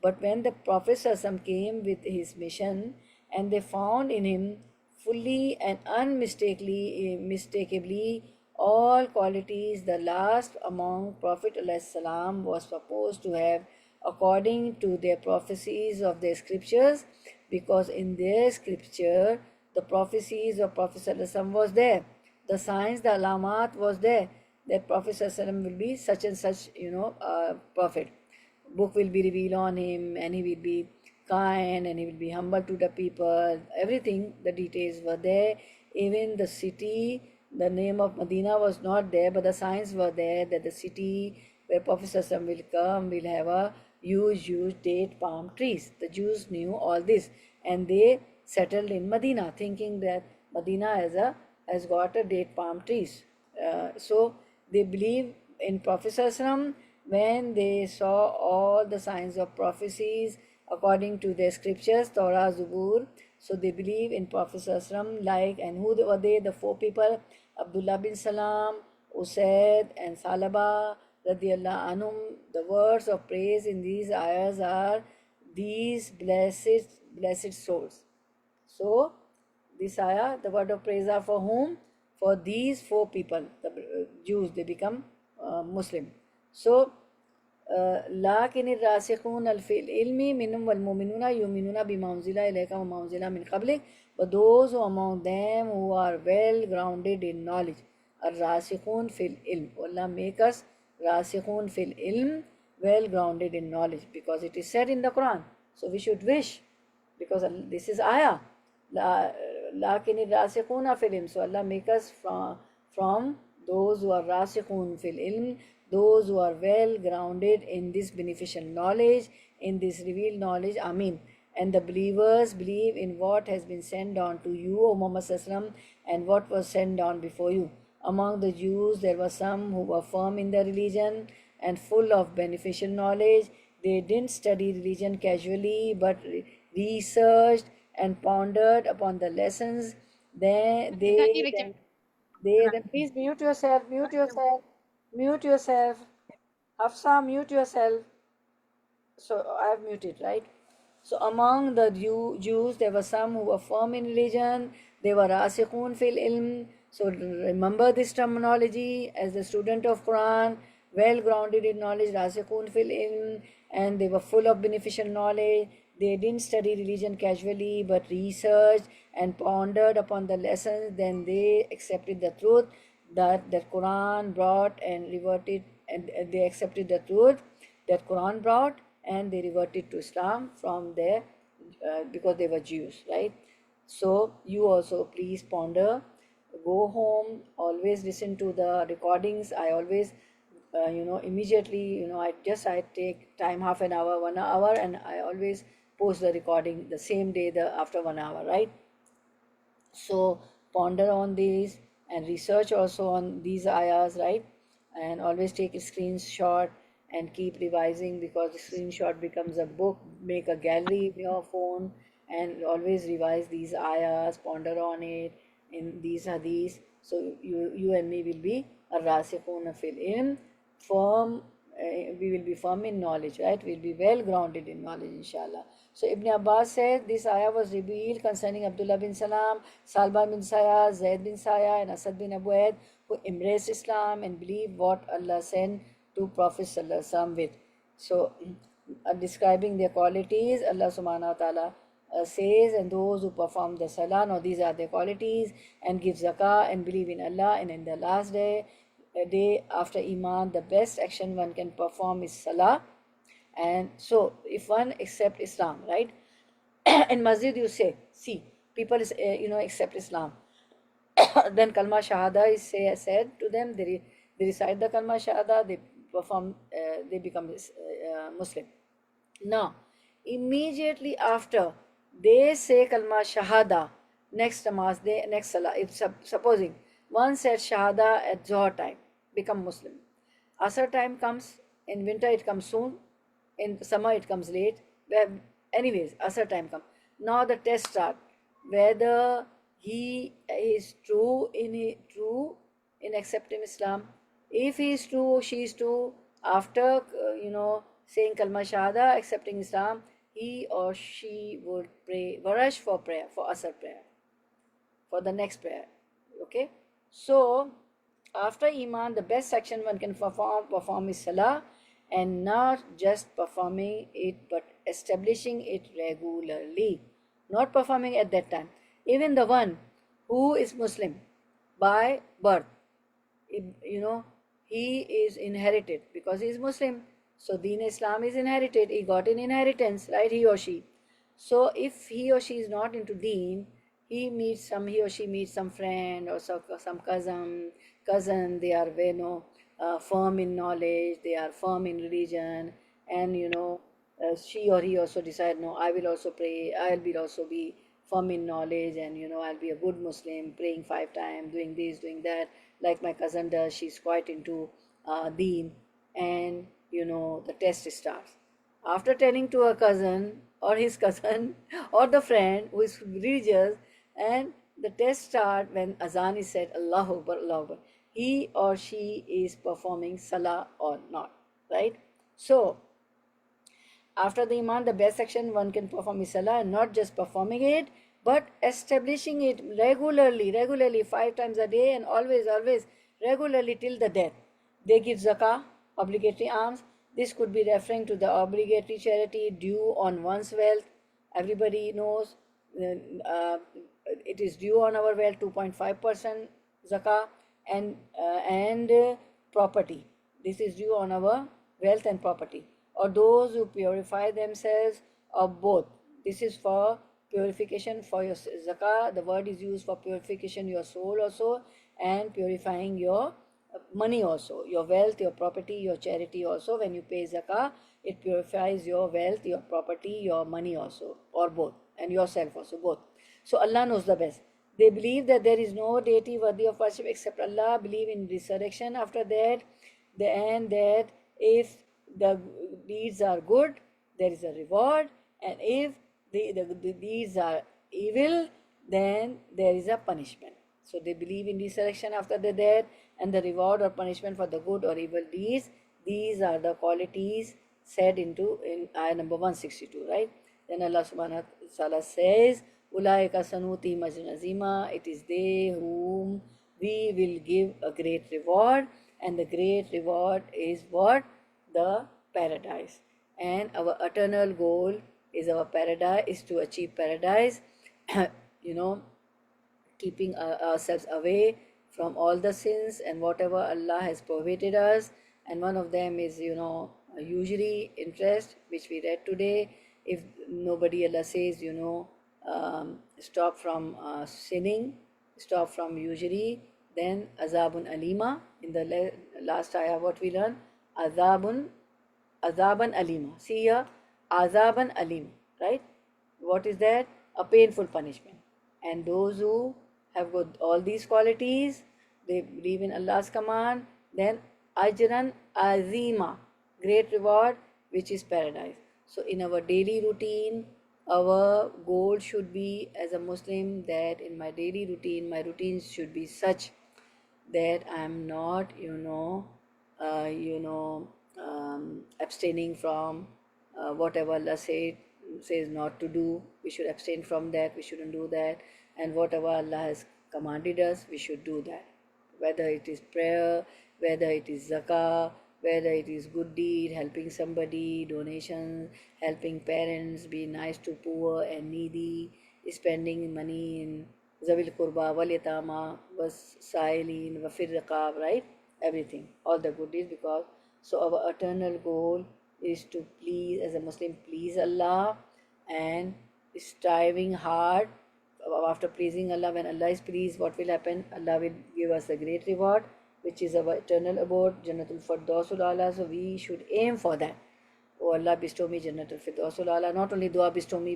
Speaker 1: But when the Prophet ﷺ came with his mission, and they found in him fully and unmistakably all qualities the last among Prophet ﷺ was supposed to have according to their prophecies of their scriptures, because in their scripture the prophecies of Prophet ﷺ was there, the signs, the alamat was there, that Prophet ﷺ will be such and such prophet. Book will be revealed on him, and he will be kind, and he will be humble to the people. Everything, the details were there. Even the city, the name of Medina was not there, but the signs were there that the city where Prophet ﷺ will come will have a huge date palm trees. The Jews knew all this, and they settled in Medina, thinking that Medina is a has got a date palm trees. So they believe in Prophet ﷺ when they saw all the signs of prophecies according to their scriptures, Torah, Zubur. So they believe in Prophet ﷺ, like, and who were they? The four people, Abdullah bin Salam, Usaid, and Salaba, radiallahu anhum. The words of praise in these ayahs are these blessed souls. So this ayah, the word of praise are for whom? For these four people, the Jews, they become Muslim. So لكن الراسخون في العلم منهم والمؤمنون يؤمنون بما أنزل إليك وما أنزل من قبلك, but those among them who are well grounded in knowledge, الراسخون في العلم. Allah make us راسخون في العلم, well grounded in knowledge, because it is said in the Quran. So we should wish, because this is ayah. لكن الراسخون في العلم. So Allah make us from those who are راسخون في العلم, those who are well grounded in this beneficial knowledge, in this revealed knowledge. Ameen. And the believers believe in what has been sent down to you, O Muhammad Sallallahu, and what was sent down before you. Among the Jews there were some who were firm in their religion and full of beneficial knowledge. They didn't study religion casually, but researched and pondered upon the lessons. Then please mute yourself, mute yourself. Hafsa, mute yourself. So I have muted, right? So among the Jews, there were some who were firm in religion. They were rasikhun fil ilm. So remember this terminology as the student of Quran, well grounded in knowledge, rasikhun fil ilm, and they were full of beneficial knowledge. They didn't study religion casually, but researched and pondered upon the lessons. Then they accepted the truth that the Quran brought and reverted, and they accepted the truth that Quran brought, and they reverted to Islam from there because they were Jews, right? So you also please ponder, go home, always listen to the recordings. I always immediately, I take time, half an hour, 1 hour, and I always post the recording the same day, after 1 hour, right? So ponder on these and research also on these ayahs, right? And always take a screenshot and keep revising, because the screenshot becomes a book. Make a gallery in your phone and always revise these ayahs, ponder on it in these hadiths. So you and me will be a rasikhuna fil ilm, firm. We will be firm in knowledge, right? We'll be well grounded in knowledge, inshallah. So Ibn Abbas said this ayah was revealed concerning Abdullah bin Salam, Salba bin Saya, Zaid bin Saya, and Asad bin Abu Aid, who embraced Islam and believed what Allah sent to Prophet Sallallahu Alaihi Wasallam with. So describing their qualities, Allah subhanahu wa ta'ala says, and those who perform the salah, now these are their qualities, and give zakah and believe in Allah and in the last day, a day after Iman, the best action one can perform is salah. And so if one accept Islam, right? In masjid you say, see, people accept Islam. Then kalma shahada is said to them, they recite the kalma shahada, they perform, they become Muslim. Now, immediately after they say kalma shahada, next namaz, next salah, if supposing one said shahada at Zohar time, become Muslim. Asr time comes, in winter it comes soon, in summer it comes late. Anyways, Asr time comes. Now the test starts, whether he is true in accepting Islam. If he is true, she is true, after saying kalma shahada, accepting Islam, he or she would pray, rush for prayer, for Asr prayer, for the next prayer. Okay, so after Iman, the best action one can perform is salah, and not just performing it, but establishing it regularly, not performing at that time. Even the one who is Muslim by birth, he is inherited because he is Muslim. So Deen Islam is inherited. He got an inheritance, right? He or she. So if he or she is not into Deen, he or she meets some friend or some cousin. They are firm in knowledge. They are firm in religion, and she or he also decide, no, I will also pray. I will also be firm in knowledge, and I'll be a good Muslim, praying 5 times, doing this, doing that, like my cousin does. She's quite into deen. And the test starts. After telling to her cousin or his cousin or the friend who is religious, and the test start when azan is said, Allahu Akbar, Allahu Akbar, he or she is performing salah or not, right? So after the iman, the best action one can perform is salah, and not just performing it, but establishing it regularly, 5 times a day, and always, regularly till the death. They give zakah, obligatory alms. This could be referring to the obligatory charity due on one's wealth. Everybody knows it is due on our wealth 2.5% zakah, and property. This is due on our wealth and property, or those who purify themselves, or both. This is for purification for your zakah. The word is used for purification your soul also, and purifying your money also, your wealth, your property, your charity also. When you pay zakah, it purifies your wealth, your property, your money also, or both, and yourself also, both. So Allah knows the best. They believe that there is no deity worthy of worship except Allah, believe in resurrection after that, and that if the deeds are good, there is a reward, and if the deeds are evil, then there is a punishment. So they believe in resurrection after the death, and the reward or punishment for the good or evil deeds. These are the qualities said in ayah number 162, right? Then Allah subhanahu wa ta'ala says, Ulaika sanuti majnazima, it is they whom we will give a great reward, and the great reward is what? The paradise. And our eternal goal is our paradise, is to achieve paradise, keeping ourselves away from all the sins and whatever Allah has prohibited us. And one of them is, usury, interest, which we read today. If nobody, Allah says, stop from sinning, stop from usury, then azabun alima. In the last ayah, what we learned? Azaban alima. See here, azaban alim, right? What is that? A painful punishment. And those who have got all these qualities, they believe in Allah's command, then ajran azima, great reward, which is paradise. So in our daily routine, our goal should be, as a Muslim, that in my daily routine, my routines should be such that I am not, abstaining from whatever Allah says not to do. We should abstain from that. We shouldn't do that. And whatever Allah has commanded us, we should do that. Whether it is prayer, whether it is zakah, whether it is good deed, helping somebody, donation, helping parents, be nice to poor and needy, spending money in Zawil Qurba, Wal Yatama, Was Sailin, Wafir Raqab, right? Everything, all the good deeds, because so our eternal goal is to please, as a Muslim, please Allah, and striving hard. After pleasing Allah, when Allah is pleased, what will happen? Allah will give us a great reward, which is our eternal abode, Jannatul Firdausul A'la. So we should aim for that. Oh Allah, bestow me Jannatul Firdausul A'la. Not only dua, bestow me,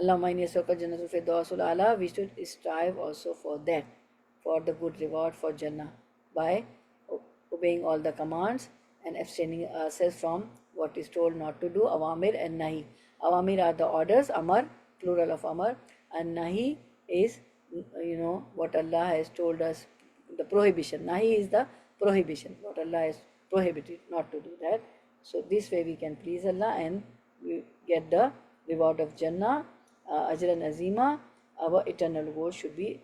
Speaker 1: Allahumma inni as'aluka Jannatul Firdausul A'la. We should strive also for that, for the good reward for Jannah, by obeying all the commands and abstaining ourselves from what is told not to do. Awamir and Nahi. Awamir are the orders, Amar, plural of Amar, and Nahi is, what Allah has told us, the prohibition. Nahi is the prohibition, what Allah has prohibited not to do that. So this way we can please Allah and we get the reward of Jannah, Ajran Azima. Our eternal goal should be,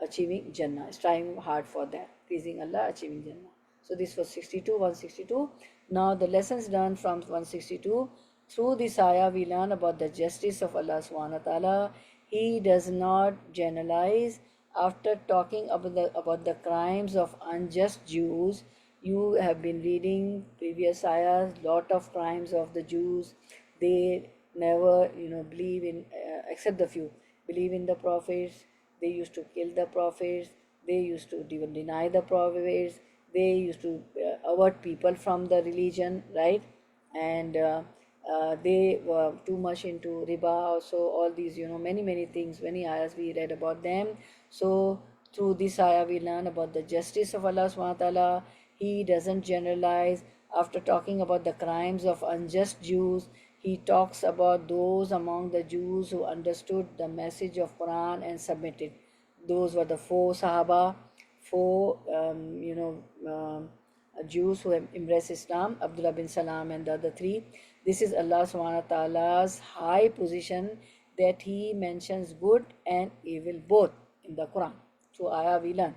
Speaker 1: achieving Jannah, striving hard for that, pleasing Allah, achieving Jannah. So this was 162. Now the lessons learned from 162. Through this ayah we learn about the justice of Allah subhanahu wa ta'ala. He does not generalize. After talking about the crimes of unjust Jews, you have been reading previous ayahs, lot of crimes of the Jews. They never, believe in, except the few, believe in the prophets. They used to kill the prophets. They used to even deny the prophets. They used to avert people from the religion, right? And they were too much into riba, so all these, many things, many ayahs we read about them. So through this ayah we learn about the justice of Allah subhanahu wa ta'ala. He doesn't generalize. After talking about the crimes of unjust Jews, he talks about those among the Jews who understood the message of Quran and submitted. Those were the four Sahaba, four Jews who embraced Islam, Abdullah bin Salam and the other three. This is Allah subhanahu wa ta'ala's high position, that He mentions good and evil both in the Quran. So ayah we learn.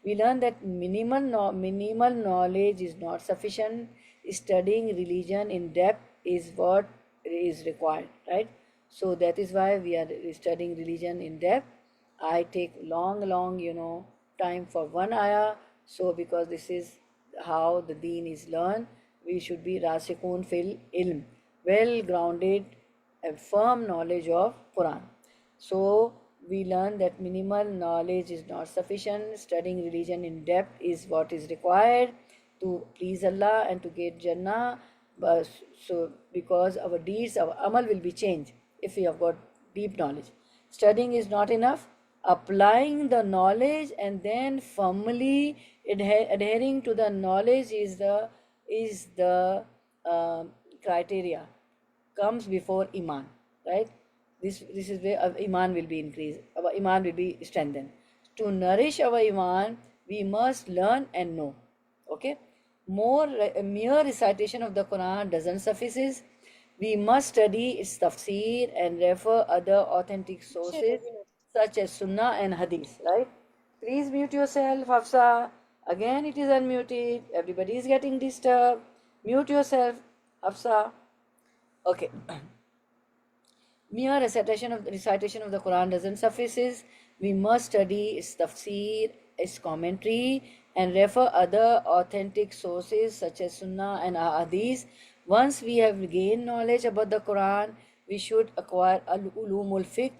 Speaker 1: We learn that minimal knowledge is not sufficient. Studying religion in depth is what is required, right? So that is why we are studying religion in depth. I take long, time for one ayah. So because this is how the deen is learned, we should be rasikun fil ilm, well grounded, a firm knowledge of Quran. So we learn that minimal knowledge is not sufficient. Studying religion in depth is what is required to please Allah and to get Jannah. So because our deeds, our amal will be changed if we have got deep knowledge. Studying is not enough. Applying the knowledge and then firmly adhering to the knowledge is the criteria, comes before iman, right? This is where our iman will be increased, our iman will be strengthened. To nourish our iman, we must learn and know. Okay, mere recitation of the Quran doesn't suffice. We must study its tafsir and refer other authentic sources such as Sunnah and Hadith, right? Please mute yourself, Hafsa. Again, it is unmuted. Everybody is getting disturbed. Mute yourself, Hafsa. Okay. Mere recitation of the Quran doesn't suffice. We must study its tafsir, its commentary, and refer other authentic sources such as Sunnah and Hadith. Once we have gained knowledge about the Quran, we should acquire al-ulumul fiqh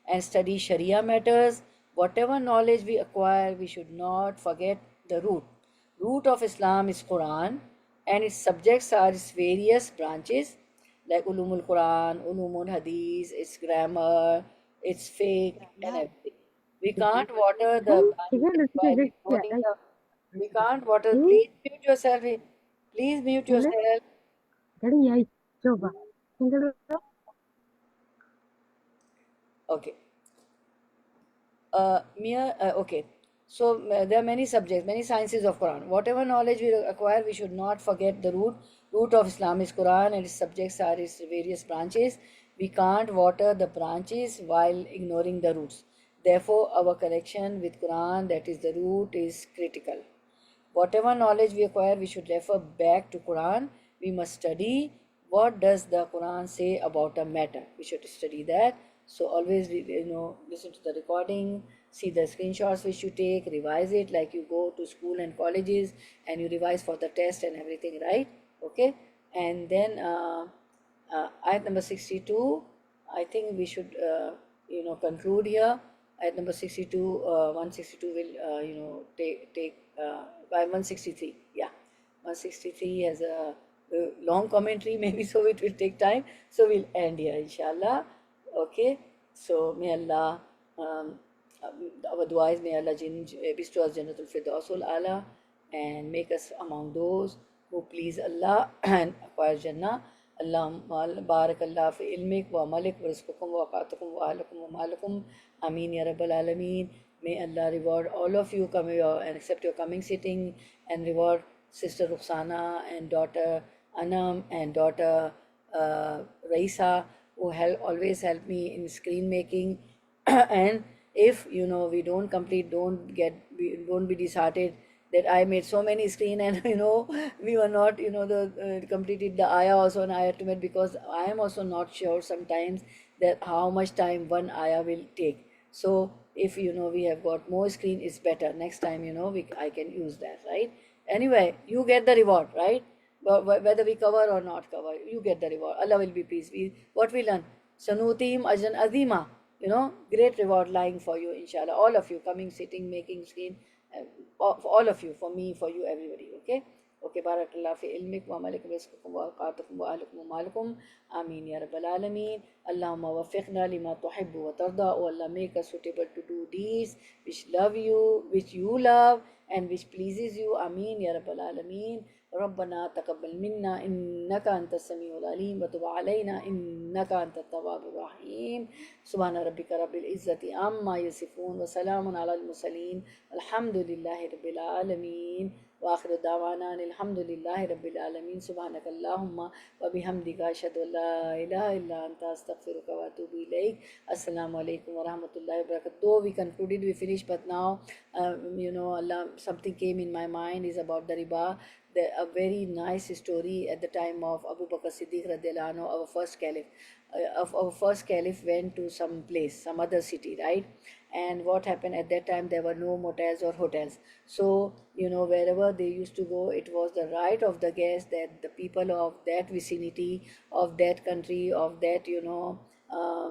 Speaker 1: and study Sharia matters. Whatever knowledge we acquire, we should not forget the root. Root of Islam is Quran, and its subjects are its various branches like Ulumul Quran, Ulumul Hadith, its grammar, its fiqh, and everything. We can't water the we can't water. Please mute yourself. Please mute yourself. Okay. Okay. So there are many subjects, many sciences of Quran. Whatever knowledge we acquire, we should not forget the root. Root of Islam is Quran, and its subjects are its various branches. We can't water the branches while ignoring the roots. Therefore, our connection with Quran, that is the root, is critical. Whatever knowledge we acquire, we should refer back to Quran. We must study what does the Quran say about a matter. We should study that. So always, listen to the recording, see the screenshots which you take, revise it like you go to school and colleges and you revise for the test and everything, right? Okay. And then ayat number 62, I think we should, conclude here. Ayat number 62, 162 will, take by 163. Yeah, 163 has a long commentary, maybe, so it will take time. So we'll end here, inshallah. Okay, so may Allah, our dua is, may Allah bestow us Jannatul Firdausul Ala and make us among those who please Allah and acquire Jannah. Allahumma barakallah fi ilmik wa malik wa rizqukum wa aqatukum wa ahlukum wa malakum. Ameen ya Rabbal Alameen. May Allah reward all of you coming and accept your coming sitting, and reward Sister Rukhsana and daughter Anam and daughter Raisa, who always help me in screen making. And if we don't complete, don't be disheartened that I made so many screen and we were not completed the ayah also and ayah to make, because I am also not sure sometimes that how much time one ayah will take. So if we have got more screen, it's better. Next time I can use that, right? Anyway, you get the reward, right? Whether we cover or not cover, you get the reward. Allah will be pleased. What we learn, sanutim ajran azima, great reward lying for you, inshallah. All of you coming, sitting, making screen, for all of you, for me, for you, everybody. Okay. Okay बारकल्लाह फ़ी इल्मिक व अमलिक व रिज़्क़िकुम व औक़ातिकुम व अहलिकुम व मालिकुम आमीन या रब्बल आलमीन अल्लाहुम्मा वफ़्फ़िक़ना लिमा तुहिब्बु व तर्दा ओ अल्लाह make us suitable to do deeds which you love and which pleases you आमीन या रब्बल आलमीन रब्बना तक़ब्बल मिन्ना इन्नका अंतस समीउल अलीम व तुब अलैना इन्नका अंतत तव्वाबुर रहीम सुब्हान रब्बिका रब्बिल इज़्ज़ति अम्मा यसिफून व सलामुन अलल मुरसलीन अल्हम्दुलिल्लाहि रब्बिल आलमीन व आखिरु दावाना अल्हम्दुलिल्लाहि रब्बिल आलमीन सुब्हानकल्लाहुम्मा व बिहम्दिका अशहदु अल्ला इलाहा इल्ला अंता अस्तग़फिरुका व अतूबु इलैक अस्सलामु अलैकुम व रहमतुल्लाहि व बरकातुहू. Though we concluded, we finished, but now Allah, something came in my mind is about the riba. A very nice story at the time of Abu Bakr Siddiq radiallahu anhu, our first caliph. Our first caliph went to some place, some other city, right? And what happened at that time, there were no motels or hotels. So, wherever they used to go, it was the right of the guest that the people of that vicinity, of that country, of that,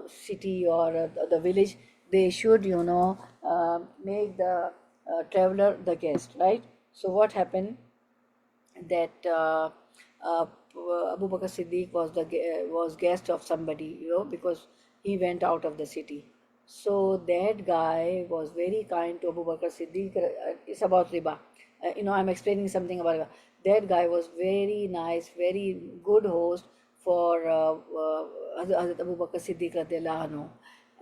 Speaker 1: city or the village, they should, make the traveler the guest, right? So what happened that uh, Abu Bakr Siddiq was guest of somebody, because he went out of the city. So that guy was very kind to Abu Bakr Siddiq. It's about riba. I'm explaining something about riba. That guy was very nice, very good host for Hazrat Abu Bakr Siddiq radiallahu anhu.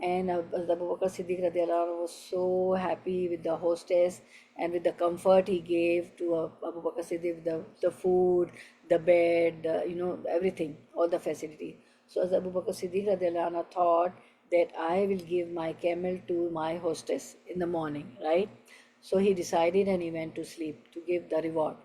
Speaker 1: And Abu Bakr Siddiq radiallahu anhu was so happy with the hostess and with the comfort he gave to Abu Bakr Siddiq, the food, the bed, everything, all the facility. So as Abu Bakr Siddiq radiallahu anhu thought that I will give my camel to my hostess in the morning, right? So he decided and he went to sleep to give the reward.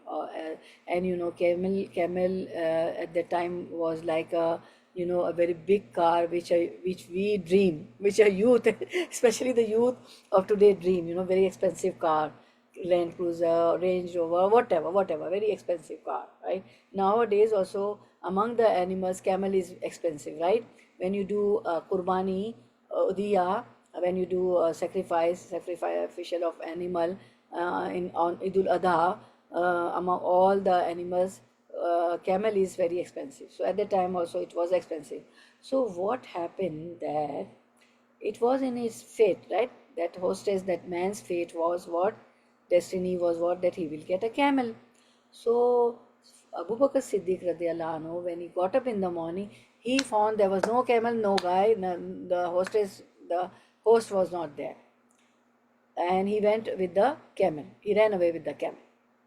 Speaker 1: And camel at that time was like a very big car which we dream, which a youth, especially the youth of today dream, very expensive car, Land Cruiser, Range Rover, whatever, very expensive car, right? Nowadays also among the animals, camel is expensive, right? When you do Qurbani, Udhiya, when you do sacrificial of animal on Idul Adha, among all the animals, camel is very expensive. So at that time also it was expensive. So what happened that it was in his fate, right? That hostess, that man's fate was what? Destiny was what? That he will get a camel. So Abu Bakr Siddiq radiallahu anhu, when he got up in the morning, he found there was no camel, no guy, the host was not there. And he went with the camel. He ran away with the camel.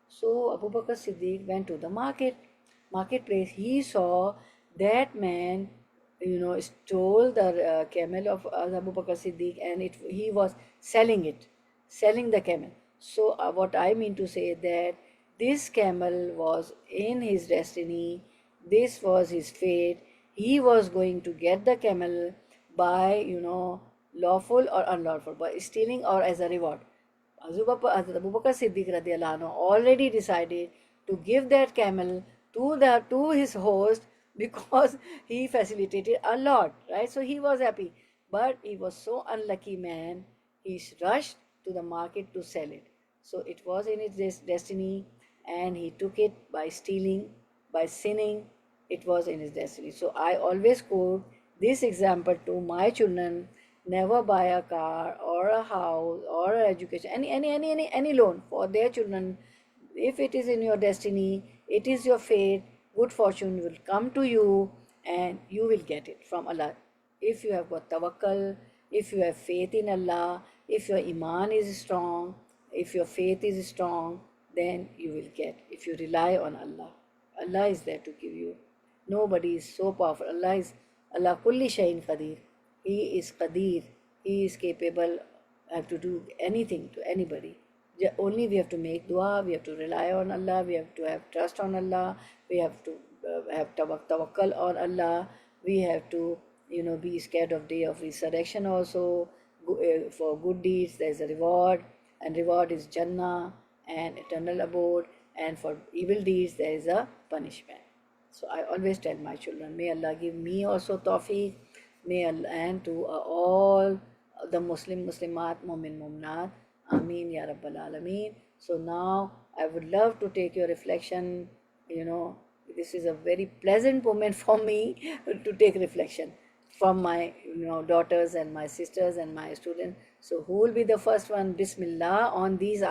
Speaker 1: So Abu Bakr Siddiq went to the marketplace. He saw that man, stole the camel of Abu Bakr Siddiq, and he was selling the camel. So what I mean to say that this camel was in his destiny. This was his fate. He was going to get the camel by, lawful or unlawful, by stealing or as a reward. Hazrat Abu Bakr Siddiq radiallahu anhu already decided to give that camel to his host because he facilitated a lot, right? So he was happy. But he was so unlucky man, he rushed to the market to sell it. So it was in his destiny and he took it by stealing, by sinning. It was in his destiny. So I always quote this example to my children: never buy a car or a house or an education, any loan for their children. If it is in your destiny, it is your fate, good fortune will come to you and you will get it from Allah. If you have got tawakkul, if you have faith in Allah, if your iman is strong, if your faith is strong, then you will get. If you rely on Allah, Allah is there to give you. Nobody is so powerful. Allah kulli shayin qadir. He is qadir. He is capable, have to do anything to anybody. Only we have to make dua, we have to rely on Allah, we have to have trust on Allah, we have to have tawakkul on Allah, we have to, be scared of day of resurrection also. For good deeds there is a reward, and reward is Jannah and eternal abode, and for evil deeds there is a punishment. So I always tell my children, may Allah give me also tawfiq, may Allah, and to all the Muslimat, Mu'min, Mu'minat. Ameen Ya Rabbal Alameen. So now I would love to take your reflection. This is a very pleasant moment for me to take reflection from my daughters and my sisters and my students. So who will be the first one? Bismillah on these